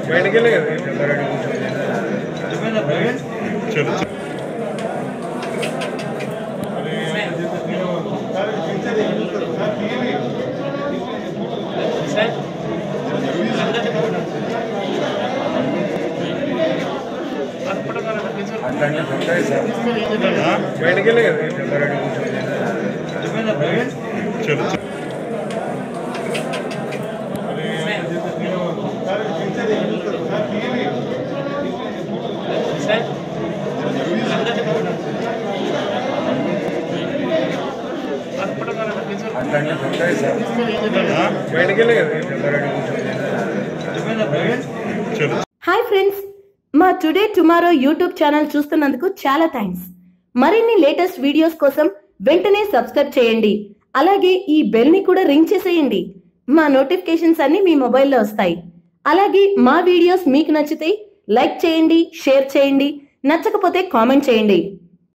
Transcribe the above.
బయటకి చలో బయటకి చలో హాయ్ ఫ్రెండ్స్, మా టుడే టుమారో యూట్యూబ్ ఛానల్ చూస్తున్నందుకు చాలా థ్యాంక్స్. మరిన్ని లేటెస్ట్ వీడియోస్ కోసం వెంటనే సబ్స్క్రైబ్ చేయండి. అలాగే ఈ బెల్ ని కూడా రింగ్ చేసేయండి. మా నోటిఫికేషన్స్ అన్ని మీ మొబైల్లో వస్తాయి. అలాగే మా వీడియోస్ మీకు నచ్చితే లైక్ చేయండి, షేర్ చేయండి, నచ్చకపోతే కామెంట్ చేయండి.